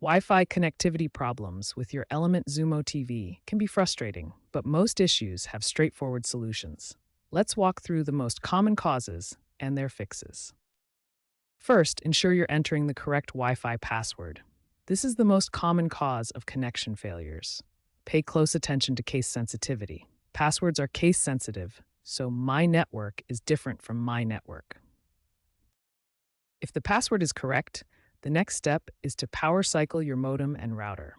Wi-Fi connectivity problems with your Element Xumo TV can be frustrating, but most issues have straightforward solutions. Let's walk through the most common causes and their fixes. First, ensure you're entering the correct Wi-Fi password. This is the most common cause of connection failures. Pay close attention to case sensitivity. Passwords are case sensitive, so my network is different from my network. If the password is correct, the next step is to power cycle your modem and router.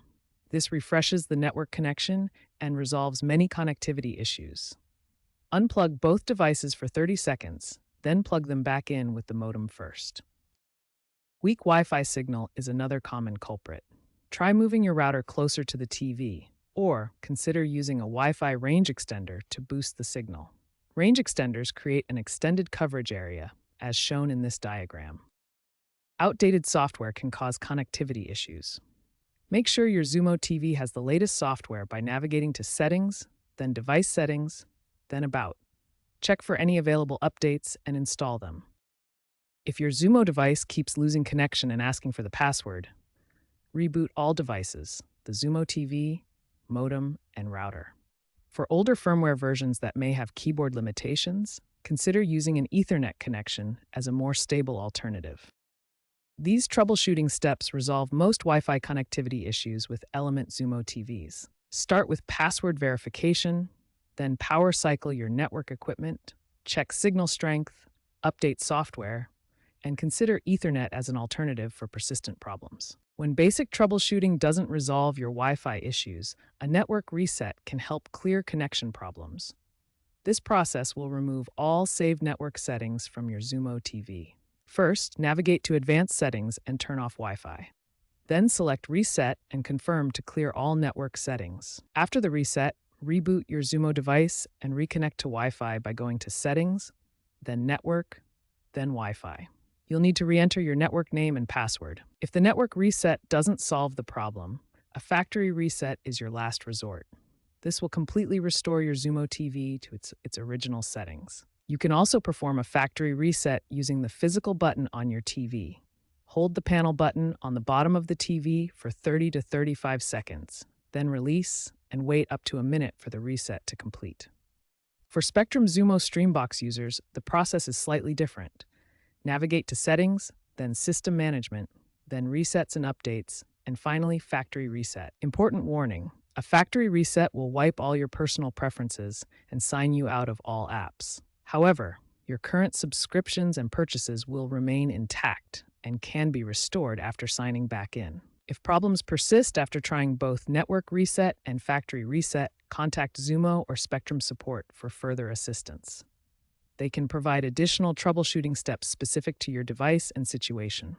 This refreshes the network connection and resolves many connectivity issues. Unplug both devices for 30 seconds, then plug them back in with the modem first. Weak Wi-Fi signal is another common culprit. Try moving your router closer to the TV, or consider using a Wi-Fi range extender to boost the signal. Range extenders create an extended coverage area, as shown in this diagram. Outdated software can cause connectivity issues. Make sure your Xumo TV has the latest software by navigating to Settings, then Device Settings, then About. Check for any available updates and install them. If your Xumo device keeps losing connection and asking for the password, reboot all devices, the Xumo TV, modem, and router. For older firmware versions that may have keyboard limitations, consider using an Ethernet connection as a more stable alternative. These troubleshooting steps resolve most Wi-Fi connectivity issues with Element Xumo TVs. Start with password verification, then power cycle your network equipment, check signal strength, update software, and consider Ethernet as an alternative for persistent problems. When basic troubleshooting doesn't resolve your Wi-Fi issues, a network reset can help clear connection problems. This process will remove all saved network settings from your Xumo TV. First, navigate to Advanced Settings and turn off Wi-Fi. Then select Reset and confirm to clear all network settings. After the reset, reboot your Xumo device and reconnect to Wi-Fi by going to Settings, then Network, then Wi-Fi. You'll need to re-enter your network name and password. If the network reset doesn't solve the problem, a factory reset is your last resort. This will completely restore your Xumo TV to its original settings. You can also perform a factory reset using the physical button on your TV. Hold the panel button on the bottom of the TV for 30 to 35 seconds, then release and wait up to a minute for the reset to complete. For Spectrum Xumo Streambox users, the process is slightly different. Navigate to Settings, then System Management, then Resets and Updates, and finally Factory Reset. Important warning: a factory reset will wipe all your personal preferences and sign you out of all apps. However, your current subscriptions and purchases will remain intact and can be restored after signing back in. If problems persist after trying both Network Reset and Factory Reset, contact Xumo or Spectrum Support for further assistance. They can provide additional troubleshooting steps specific to your device and situation.